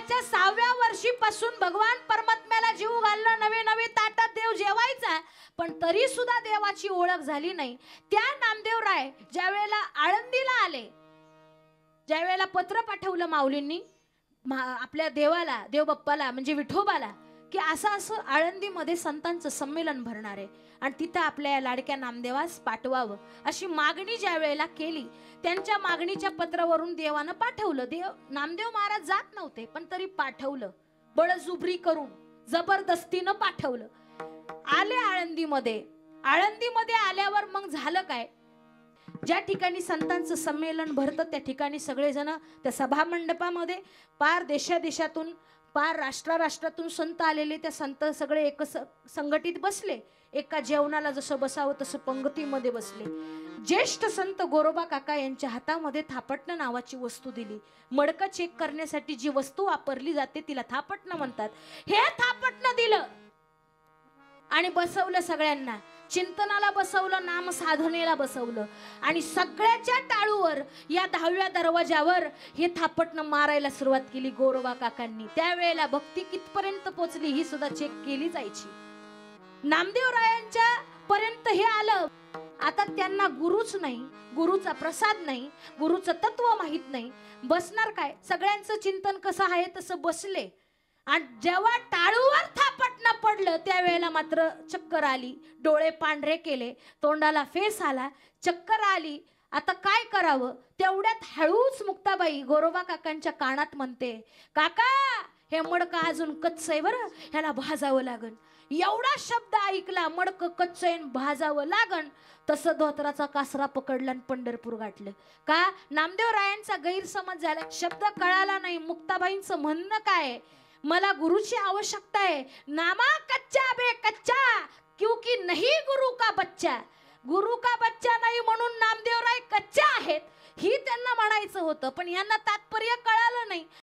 वयाच्या 6व्या वर्षीपासून भगवान परमात्म्याला जीव घालणं, नवे नवे ताटात देव जेवायचा, पण तरी सुद्धा देवाची ओळख झाली नाही. त्या नामदेवराय ज्या वेळेला आळंदीला आले, ज्या वेळेला पत्र पाठवलं माऊलींनी आपल्या देवाला, देव बाप्पाला म्हणजे विठोबाला, की असं असं आळंदीमध्ये संतांचं संमेलन भरणार आहे आणि तिथं आपल्या या लाडक्या नामदेवास पाठवावं, अशी मागणी ज्या वेळेला केली, त्यांच्या मागणीच्या पत्रावरून देवानं पाठवलं. नामदेव महाराज जात नव्हते, पण तरी पाठवलं, बळजुबरी करून जबरदस्तीनं पाठवलं. आले आळंदीमध्ये. आळंदीमध्ये आल्यावर मग झालं काय, ज्या ठिकाणी संतांचं संमेलन भरतं त्या ठिकाणी सगळेजण त्या सभा मंडपामध्ये पार देशादेशातून, पार राष्ट्रातून संत आलेले, त्या संत सगळे एक संघटित बसले. एका जेवणाला जसं बसावं तसं पंक्तीमध्ये बसले. ज्येष्ठ संत गोरोबा काका यांच्या हातामध्ये थापटणं नावाची वस्तू दिली. मडकं चेक करण्यासाठी जी वस्तू वापरली जाते तिला थापटणं म्हणतात. हे थापटणं दिलं आणि बसवलं सगळ्यांना. चिंतनाला बसवलं, नाम साधनेला बसवलं आणि सगळ्याच्या टाळूवर या 10व्या दरवाजावर हे थापटणं मारायला सुरुवात केली गोरोबा काकांनी. त्यावेळेला भक्ती कितपर्यंत पोचली ही सुद्धा चेक केली जायची. नामदेवरायांच्या पर्यंत हे आलं. आता त्यांना गुरुच नाही, गुरुचा प्रसाद नाही, गुरुचं तत्व माहित नाही, बसणार काय? सगळ्यांचं चिंतन कसं आहे तसं बसले आणि जेव्हा टाळूवर थापटणं पडलं त्यावेळेला मात्र चक्कर आली, डोळे पांढरे केले, तोंडाला फेस आला, चक्कर आली. आता काय करावं? तेवढ्यात हळूच मुक्ताबाई गोरोबा काकांच्या कानात म्हणते, काका हे मडकं अजून कच्चं आहे बरं, ह्याला भाजावं लागन. एवढा शब्द ऐकला, मडकं कच्चं भाजावं लागन, तसं धोत्राचा कासरा पकडला आणि पंढरपूर गाठलं. का? नामदेवरायांचा गैरसमज झाला, शब्द कळाला नाही. मुक्ताबाईंचं म्हणणं काय, मला गुरुची आवश्यकता आहे. नामा कच्चा बे कच्चा क्योंकि नहीं गुरु का बच्चा. गुरु का बच्चा नाही म्हणून नामदेवराय कच्चा आहेत ही त्यांना म्हणायचं होतं, पण यांना तात्पर्य कळालं नाही.